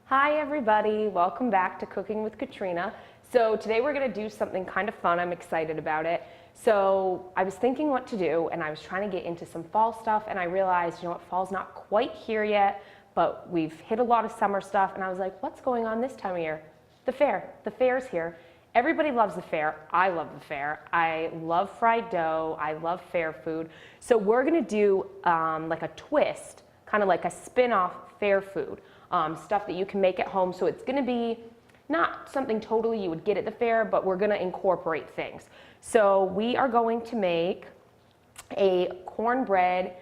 Hi everybody, welcome back to Cooking with Katrina. So today we're going to do something kind of fun. I'm excited about it. So I was thinking what to do and I was trying to get into some fall stuff and I realized, you know what, fall's not quite here yet, but we've hit a lot of summer stuff and I was like, what's going on this time of year? The fair. The fair's here. Everybody loves the fair. I love the fair. I love fried dough. I love fair food. So we're going to do like a twist, kind of like a spin-off fair food. Stuff that you can make at home. So it's going to be not something totally you would get at the fair, but we're going to incorporate things. So we are going to make a cornbread,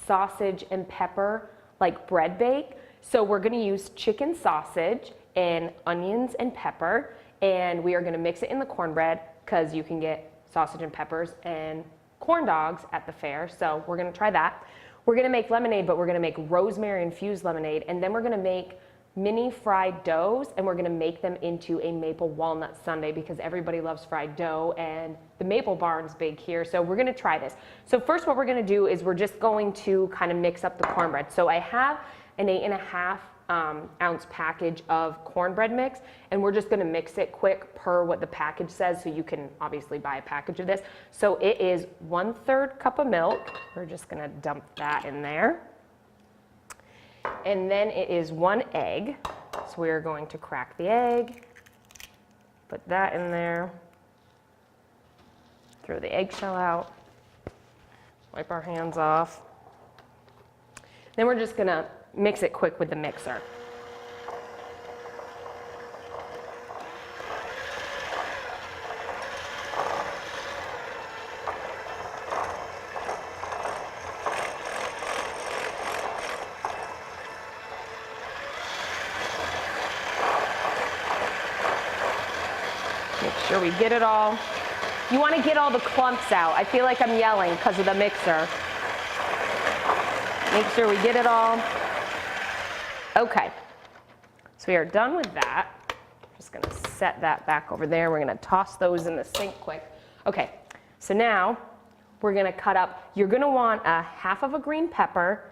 sausage, and pepper like bread bake. So we're going to use chicken sausage and onions and pepper, and we are going to mix it in the cornbread because you can get sausage and peppers and corn dogs at the fair. So we're going to try that. We're going to make lemonade, but we're going to make rosemary-infused lemonade, and then we're going to make mini fried doughs, and we're going to make them into a maple walnut sundae because everybody loves fried dough, and the Maple Barn's big here, so we're going to try this. So first what we're going to do is we're just going to kind of mix up the cornbread. So I have an 8.5 ounce package of cornbread mix, and we're just going to mix it quick per what the package says, so you can obviously buy a package of this. So it is 1/3 cup of milk. We're just going to dump that in there. And then it is 1 egg. So we're going to crack the egg, put that in there, throw the eggshell out, wipe our hands off. Then we're just going to mix it quick with the mixer. Make sure we get it all. You want to get all the clumps out. I feel like I'm yelling because of the mixer. Make sure we get it all. Okay, so we are done with that. Just going to set that back over there. We're going to toss those in the sink quick. Okay, so now we're going to cut up. You're going to want a 1/2 of a green pepper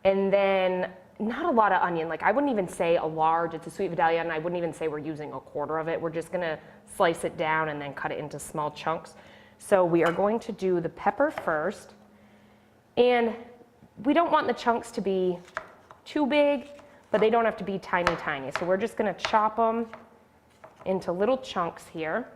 and then not a lot of onion. Like I wouldn't even say a large. It's a sweet Vidalia Onion. I wouldn't even say we're using 1/4 of it. We're just going to slice it down and then cut it into small chunks. So we are going to do the pepper first. And we don't want the chunks to be too big, but they don't have to be tiny, tiny. So we're just going to chop them into little chunks here.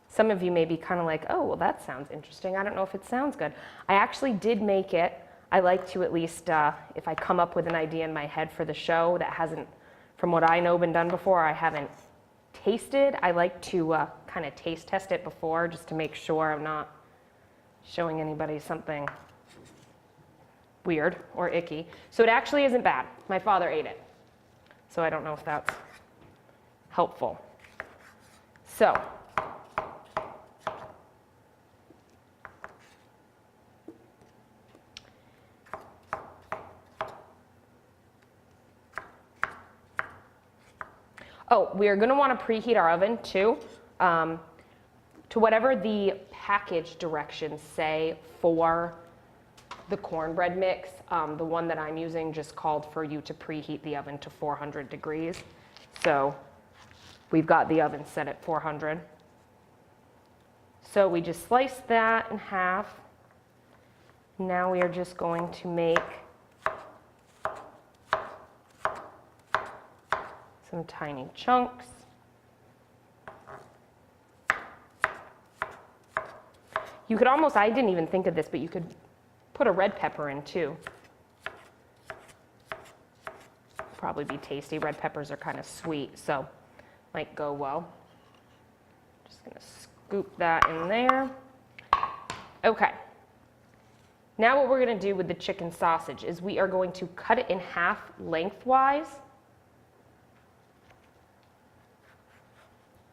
Some of you may be kind of like, oh, well, that sounds interesting. I don't know if it sounds good. I actually did make it. I like to at least, if I come up with an idea in my head for the show that hasn't, from what I know, been done before, I haven't tasted, I like to kind of taste test it before just to make sure I'm not showing anybody something weird or icky. So it actually isn't bad. My father ate it. So I don't know if that's helpful. So oh, we are going to want to preheat our oven too, to whatever the package directions say for the cornbread mix. The one that I'm using just called for you to preheat the oven to 400 degrees. So we've got the oven set at 400. So we just sliced that in half. Now we are just going to make some tiny chunks. You could almost, I didn't even think of this, but you could put a red pepper in too. Probably be tasty. Red peppers are kind of sweet, so might go well. Just gonna scoop that in there. Okay. Now what we're going to do with the chicken sausage is we are going to cut it in half lengthwise.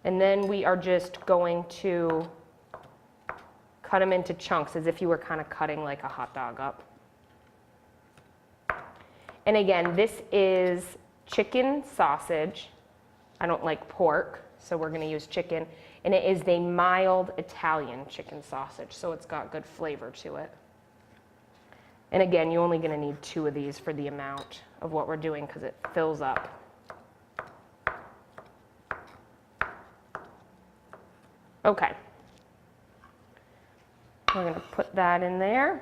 And then we are just going to cut them into chunks as if you were kind of cutting like a hot dog up. And again, this is chicken sausage. I don't like pork, so we're going to use chicken. And it is a mild Italian chicken sausage, so it's got good flavor to it. And again, you're only going to need 2 of these for the amount of what we're doing because it fills up. Okay. We're going to put that in there.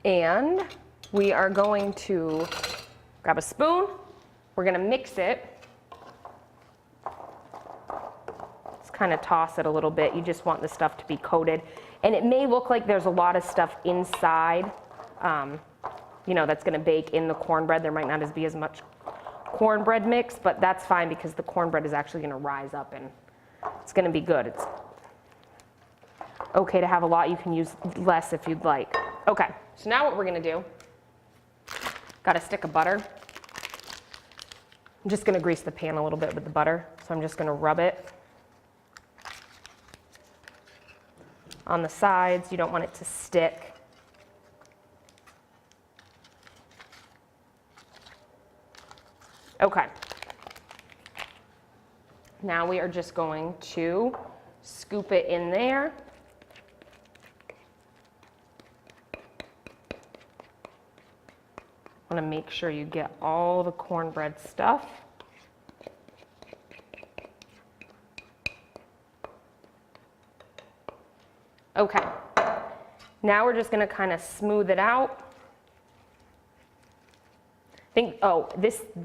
And we are going to grab a spoon. We're going to mix it. Just kind of toss it a little bit. You just want the stuff to be coated. And it may look like there's a lot of stuff inside, you know, that's going to bake in the cornbread. There might not be as much cornbread mix, but that's fine because the cornbread is actually going to rise up and it's going to be good. It's okay to have a lot. You can use less if you'd like. Okay, so now what we're going to do, got a stick of butter. I'm just going to grease the pan a little bit with the butter. So I'm just going to rub it on the sides. You don't want it to stick. Okay. Now we are just going to scoop it in there. Want to make sure you get all the cornbread stuff. Okay, now we're just going to kind of smooth it out.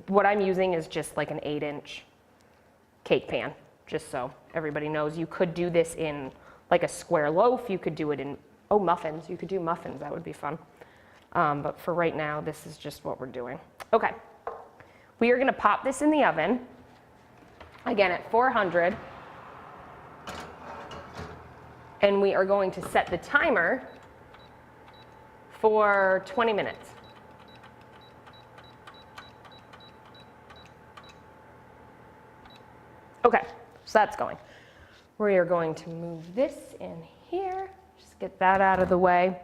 What I'm using is just like an 8-inch cake pan, just so everybody knows. You could do this in like a square loaf. You could do it in, muffins. You could do muffins. That would be fun. But for right now, this is just what we're doing. Okay, we are going to pop this in the oven, again at 400. And we are going to set the timer for 20 minutes. Okay, so that's going. We are going to move this in here. Just get that out of the way.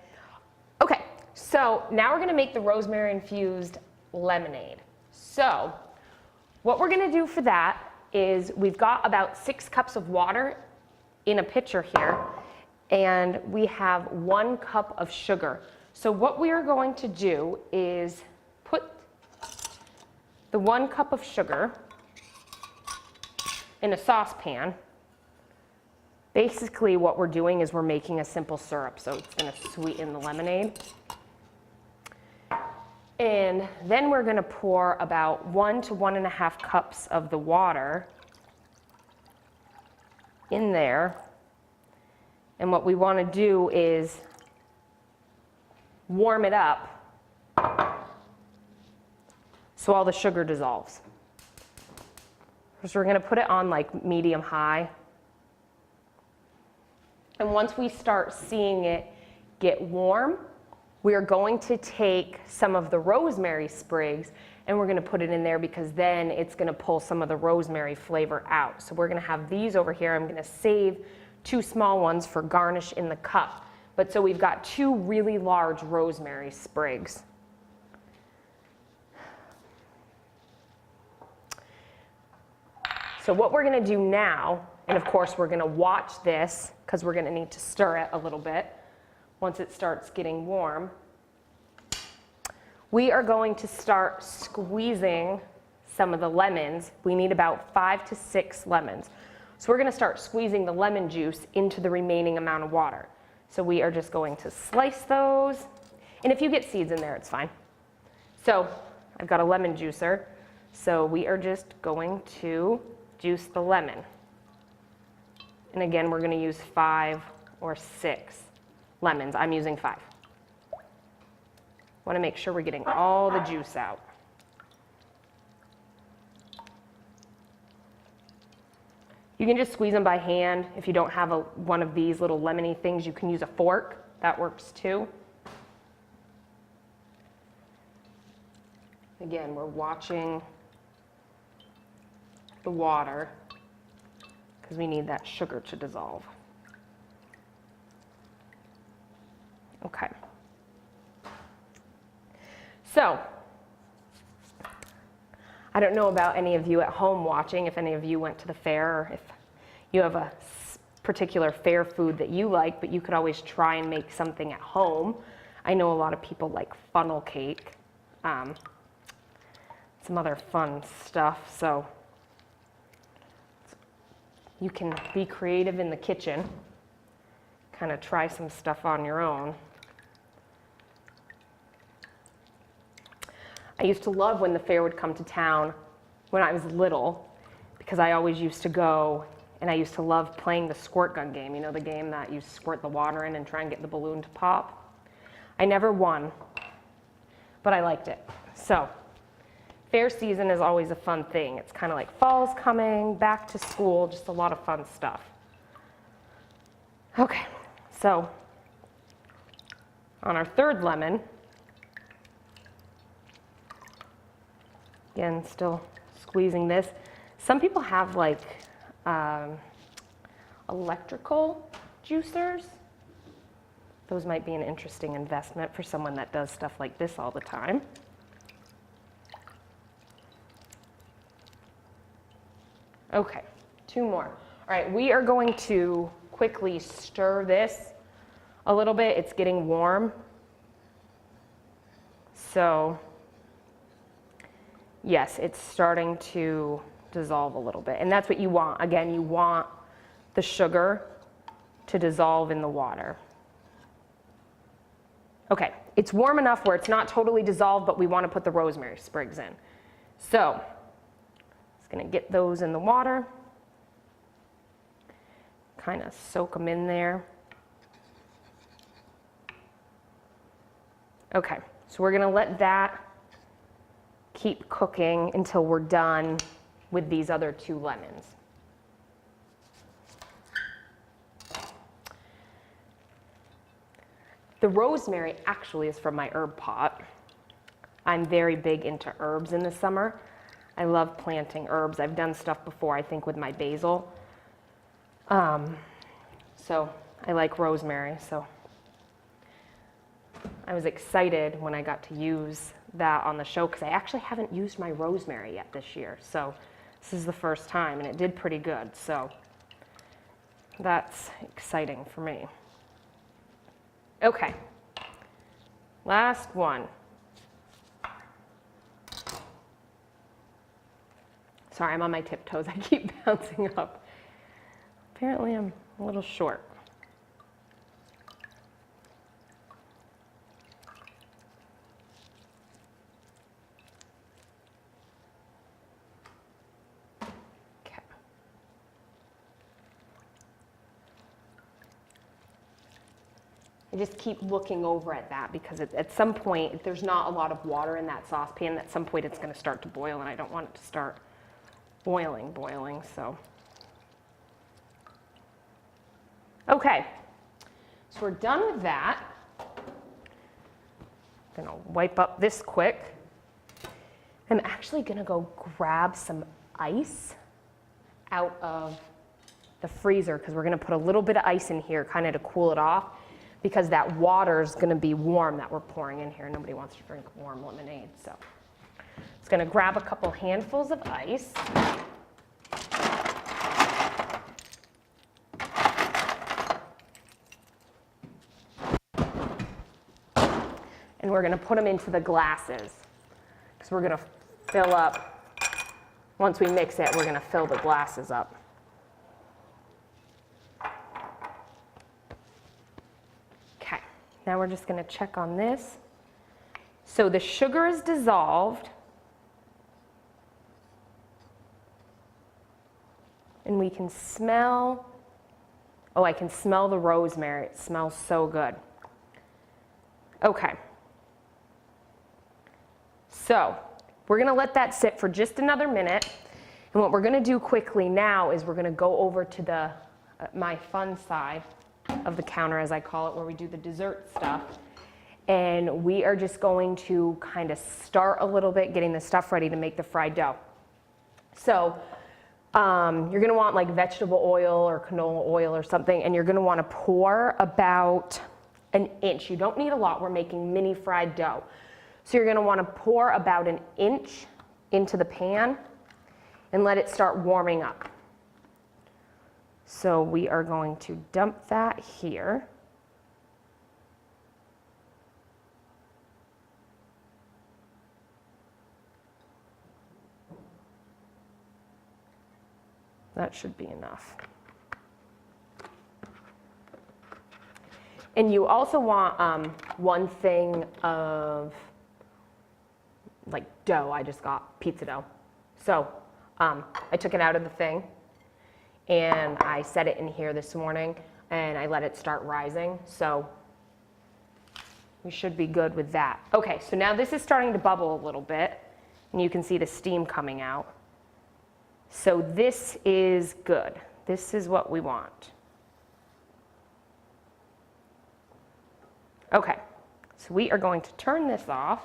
Okay, so now we're going to make the rosemary-infused lemonade. So what we're going to do for that is we've got about 6 cups of water in a pitcher here. And we have 1 cup of sugar. So what we are going to do is put the 1 cup of sugar in a saucepan. Basically what we're doing is we're making a simple syrup, so it's going to sweeten the lemonade. And then we're going to pour about 1 to 1.5 cups of the water in there. And what we want to do is warm it up so all the sugar dissolves. So we're going to put it on like medium high. And once we start seeing it get warm, we are going to take some of the rosemary sprigs and we're going to put it in there because then it's going to pull some of the rosemary flavor out. So we're going to have these over here. I'm going to save 2 small ones for garnish in the cup. But so we've got 2 really large rosemary sprigs. So what we're going to do now, and of course we're going to watch this because we're going to need to stir it a little bit once it starts getting warm. We are going to start squeezing some of the lemons. We need about 5 to 6 lemons. So we're going to start squeezing the lemon juice into the remaining amount of water. So we are just going to slice those. And if you get seeds in there, it's fine. So I've got a lemon juicer. So we are just going to juice the lemon. And again, we're going to use 5 or 6 lemons. I'm using 5. Want to make sure we're getting all the juice out. You can just squeeze them by hand. If you don't have one of these little lemony things, you can use a fork. That works too. Again, we're watching the water because we need that sugar to dissolve. Okay. So, I don't know about any of you at home watching, if any of you went to the fair, or if you have a particular fair food that you like, but you could always try and make something at home. I know a lot of people like funnel cake, some other fun stuff, so you can be creative in the kitchen, kind of try some stuff on your own. I used to love when the fair would come to town when I was little, because I always used to go, and I used to love playing the squirt gun game. You know, the game that you squirt the water in and try and get the balloon to pop? I never won, but I liked it. So, fair season is always a fun thing. It's kind of like fall's coming, back to school, just a lot of fun stuff. Okay, so on our third lemon, again, still squeezing this. Some people have like electrical juicers. Those might be an interesting investment for someone that does stuff like this all the time. Okay, 2 more. All right, we are going to quickly stir this a little bit. It's getting warm. So, yes, it's starting to dissolve a little bit. And that's what you want. Again, you want the sugar to dissolve in the water. Okay, it's warm enough where it's not totally dissolved, but we want to put the rosemary sprigs in. So, just going to get those in the water. Kind of soak them in there. Okay, so we're going to let that keep cooking until we're done with these other 2 lemons. The rosemary actually is from my herb pot. I'm very big into herbs in the summer. I love planting herbs. I've done stuff before, I think, with my basil. So I like rosemary. So I was excited when I got to use that on the show because I actually haven't used my rosemary yet this year. So this is the first time, and it did pretty good. So that's exciting for me. Okay, last one. Sorry, I'm on my tiptoes. I keep bouncing up. Apparently I'm a little short. Okay. I just keep looking over at that because at some point, if there's not a lot of water in that saucepan, at some point it's going to start to boil, and I don't want it to start boiling, so. Okay, so we're done with that. I'm gonna wipe up this quick. I'm actually gonna go grab some ice out of the freezer because we're gonna put a little bit of ice in here kind of to cool it off because that water is gonna be warm that we're pouring in here. Nobody wants to drink warm lemonade, so. Just gonna grab a couple handfuls of ice. And we're going to put them into the glasses because we're going to fill up, once we mix it, we're going to fill the glasses up. Okay, now we're just going to check on this. So the sugar is dissolved. And we can smell, oh, I can smell the rosemary. It smells so good. Okay. So we're going to let that sit for just another minute. And what we're gonna do quickly now is we're gonna go over to the my fun side of the counter, as I call it, where we do the dessert stuff. And we are just going to kind of start a little bit getting the stuff ready to make the fried dough. So you're gonna want like vegetable oil or canola oil or something, and you're gonna wanna pour about an inch. You don't need a lot, we're making mini fried dough. So you're gonna wanna pour about an inch into the pan and let it start warming up. So we are going to dump that here. That should be enough. And you also want one thing of like dough. I just got pizza dough. So I took it out of the thing and I set it in here this morning and I let it start rising. So we should be good with that. Okay, so now this is starting to bubble a little bit and you can see the steam coming out. So this is good. This is what we want. Okay, so we are going to turn this off.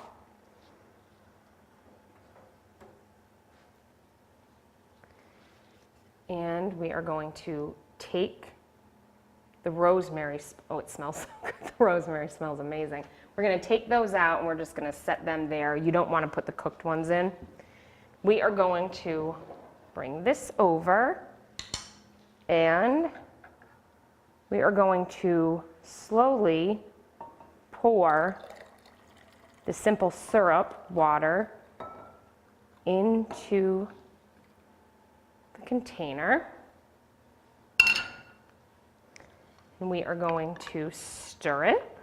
And we are going to take the rosemary, oh, it smells so good. The rosemary smells amazing. We're gonna take those out and we're just gonna set them there. You don't wanna put the cooked ones in. We are going to bring this over and we are going to slowly pour the simple syrup water into the container. And we are going to stir it.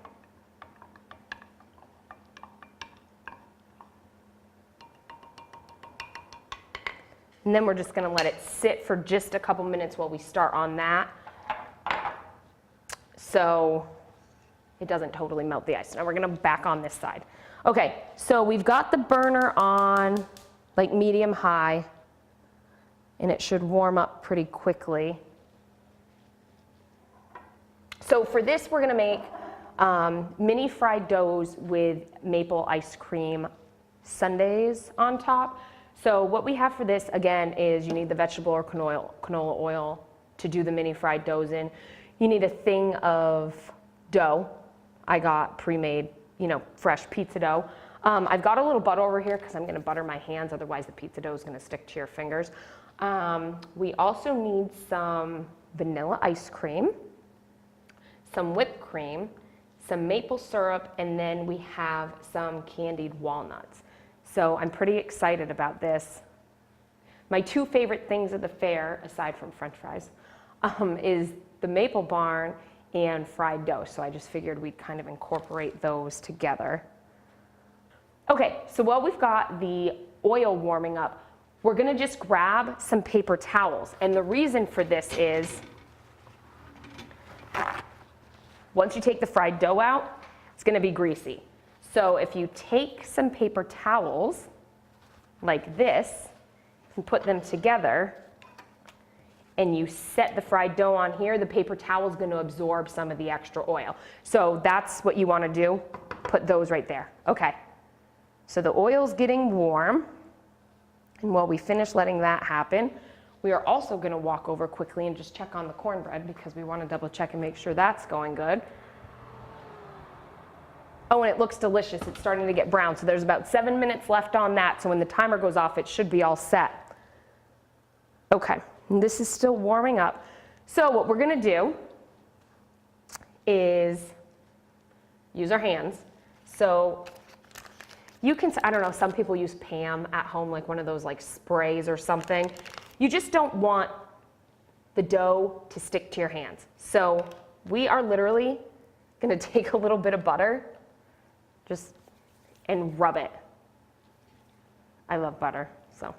And then we're just going to let it sit for just a couple minutes while we start on that, so it doesn't totally melt the ice. Now we're going to back on this side. Okay, so we've got the burner on like medium high, and it should warm up pretty quickly. So for this, we're going to make mini fried doughs with maple ice cream sundaes on top. So what we have for this, again, is you need the vegetable or canola oil to do the mini fried doughs in. You need a thing of dough. I got pre-made, fresh pizza dough. I've got a little butter over here because I'm going to butter my hands, otherwise the pizza dough is going to stick to your fingers. We also need some vanilla ice cream, some whipped cream, some maple syrup, and then we have some candied walnuts. So I'm pretty excited about this. My two favorite things at the fair, aside from French fries, is the Maple Barn and fried dough. So I just figured we'd kind of incorporate those together. Okay, so while we've got the oil warming up, we're gonna just grab some paper towels. And the reason for this is, once you take the fried dough out, it's gonna be greasy. So if you take some paper towels like this and put them together and you set the fried dough on here, the paper towel is going to absorb some of the extra oil. So that's what you want to do. Put those right there. Okay. So the oil's getting warm. And while we finish letting that happen, we are also going to walk over quickly and just check on the cornbread because we want to double check and make sure that's going good. Oh, and it looks delicious. It's starting to get brown. So there's about 7 minutes left on that. So when the timer goes off, it should be all set. Okay, and this is still warming up. So what we're gonna do is use our hands. So you can, I don't know, some people use Pam at home, like one of those like sprays or something. You just don't want the dough to stick to your hands. So we are literally gonna take a little bit of butter and rub it. I love butter, so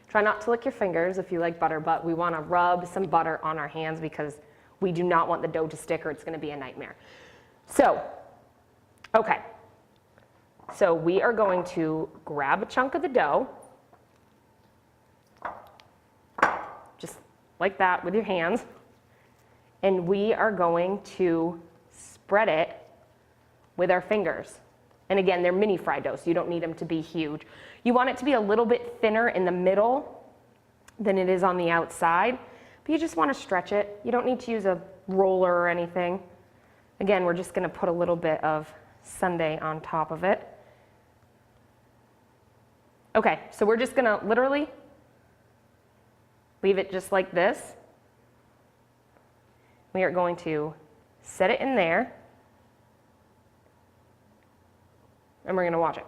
try not to lick your fingers if you like butter, but we want to rub some butter on our hands because we do not want the dough to stick or it's going to be a nightmare. So, okay. So we are going to grab a chunk of the dough like that with your hands. And we are going to spread it with our fingers. And again, they're mini fried dough, so you don't need them to be huge. You want it to be a little bit thinner in the middle than it is on the outside, but you just want to stretch it. You don't need to use a roller or anything. Again, we're just going to put a little bit of sundae on top of it. Okay, so we're just going to literally leave it just like this. We are going to set it in there, and we're going to watch it.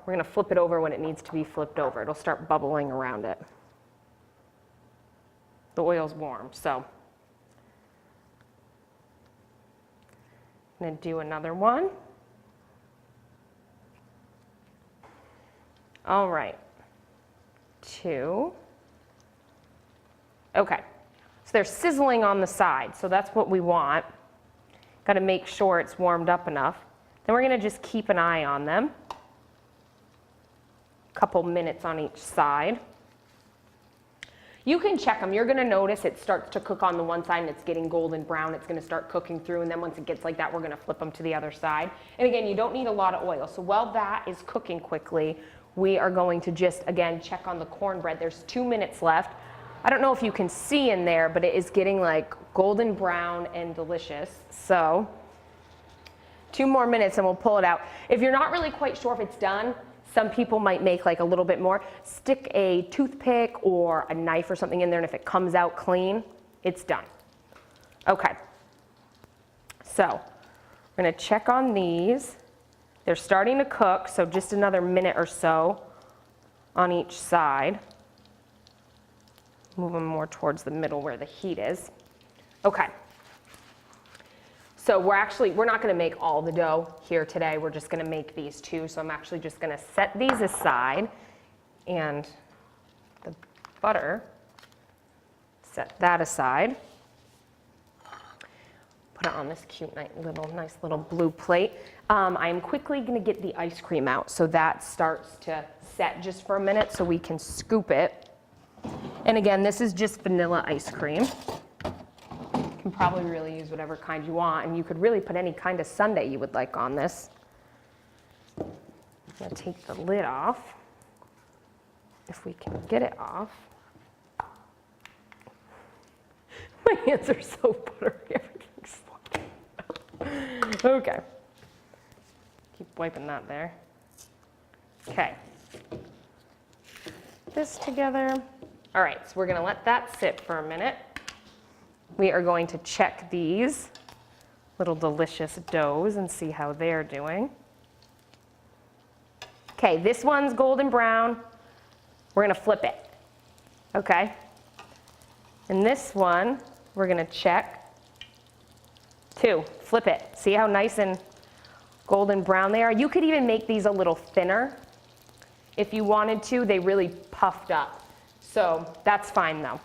We're going to flip it over when it needs to be flipped over. It'll start bubbling around it. The oil's warm, so I'm going to do another one. All right, 2. Okay, so they're sizzling on the side, so that's what we want. Got to make sure it's warmed up enough. Then we're going to just keep an eye on them. Couple minutes on each side. You can check them. You're going to notice it starts to cook on the one side and it's getting golden brown. It's going to start cooking through, and then once it gets like that, we're going to flip them to the other side. And again, you don't need a lot of oil. So while that is cooking quickly, we are going to just, again, check on the cornbread. There's 2 minutes left. I don't know if you can see in there, but it is getting like golden brown and delicious. So 2 more minutes and we'll pull it out. If you're not really quite sure if it's done, some people might make like a little bit more. Stick a toothpick or a knife or something in there, and if it comes out clean, it's done. Okay, so we're going to check on these. They're starting to cook, so just another minute or so on each side. Move them more towards the middle where the heat is. Okay. So we're not going to make all the dough here today. We're just going to make these 2. So I'm actually just going to set these aside, and the butter, set that aside. Put it on this cute nice little blue plate. I'm quickly going to get the ice cream out, so that starts to set just for a minute so we can scoop it. And again, this is just vanilla ice cream. You can probably really use whatever kind you want, and you could really put any kind of sundae you would like on this. I'm going to take the lid off, if we can get it off. My hands are so buttery, everything's sliding. Okay. Keep wiping that there. Okay. This together. All right, so we're going to let that sit for a minute. We are going to check these little delicious doughs and see how they're doing. Okay, this one's golden brown. We're going to flip it. Okay. And this one, we're going to check. 2, flip it. See how nice and golden brown they are? You could even make these a little thinner if you wanted to. They really puffed up. So that's fine though.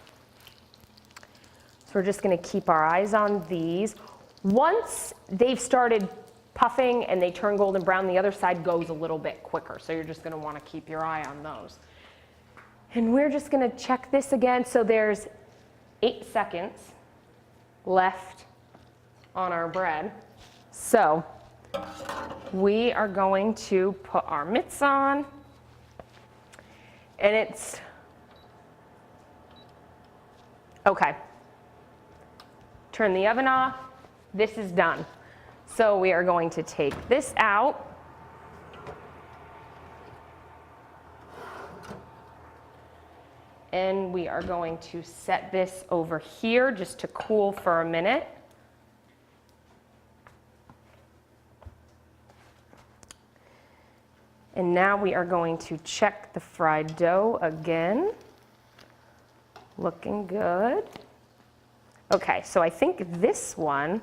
So we're just going to keep our eyes on these. Once they've started puffing and they turn golden brown, the other side goes a little bit quicker. So you're just going to want to keep your eye on those. And we're just going to check this again. So there's 8 seconds left on our bread. So we are going to put our mitts on. And it's okay. Turn the oven off. This is done. So we are going to take this out. And we are going to set this over here just to cool for a minute. And now we are going to check the fried dough again. Looking good. Okay, so I think this one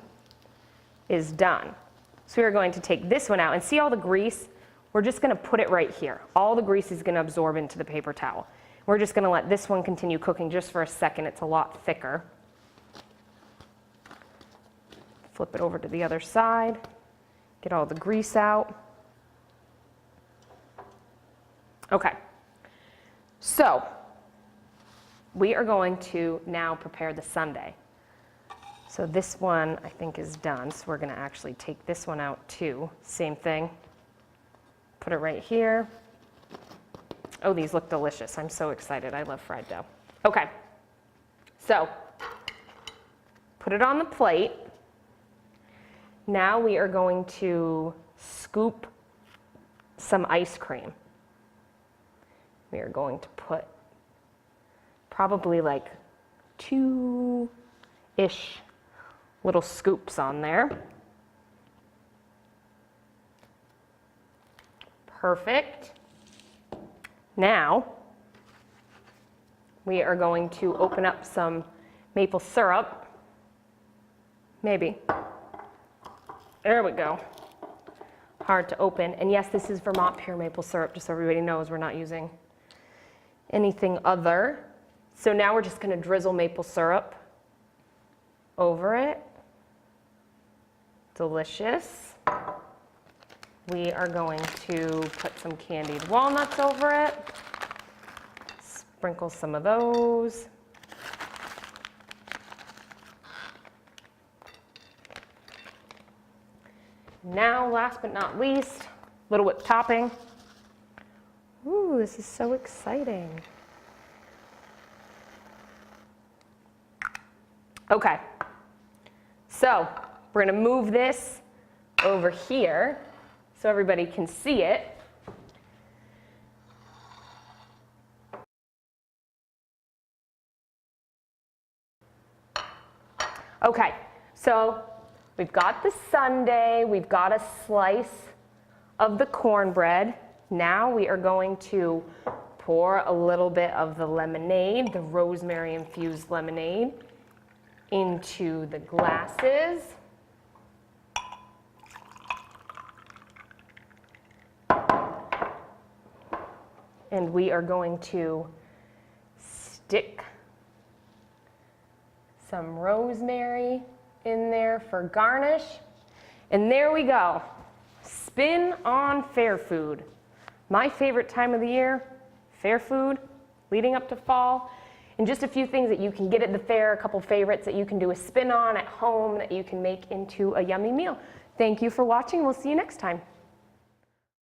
is done. So we're going to take this one out, and see all the grease? We're just going to put it right here. All the grease is going to absorb into the paper towel. We're just going to let this one continue cooking just for a second. It's a lot thicker. Flip it over to the other side. Get all the grease out. Okay. So we are going to now prepare the sundae. So this one I think is done, so we're gonna actually take this one out too. Same thing, put it right here. Oh, these look delicious. I'm so excited. I love fried dough. Okay, so put it on the plate. Now we are going to scoop some ice cream. We are going to put probably like 2-ish little scoops on there. Perfect. Now, we are going to open up some maple syrup. Maybe. There we go. Hard to open. And yes, this is Vermont pure maple syrup, just so everybody knows we're not using anything other. So now we're just going to drizzle maple syrup over it. Delicious. We are going to put some candied walnuts over it. Sprinkle some of those. Now, last but not least, Little Whip topping. Ooh, this is so exciting. Okay, so we're gonna move this over here so everybody can see it. Okay, so we've got the sundae, we've got a slice of the cornbread. Now we are going to pour a little bit of the lemonade, the rosemary-infused lemonade, into the glasses. And we are going to stick some rosemary in there for garnish. And there we go. Spin on fair food. My favorite time of the year, fair food, leading up to fall. And just a few things that you can get at the fair, a couple favorites that you can do a spin on at home that you can make into a yummy meal. Thank you for watching. We'll see you next time.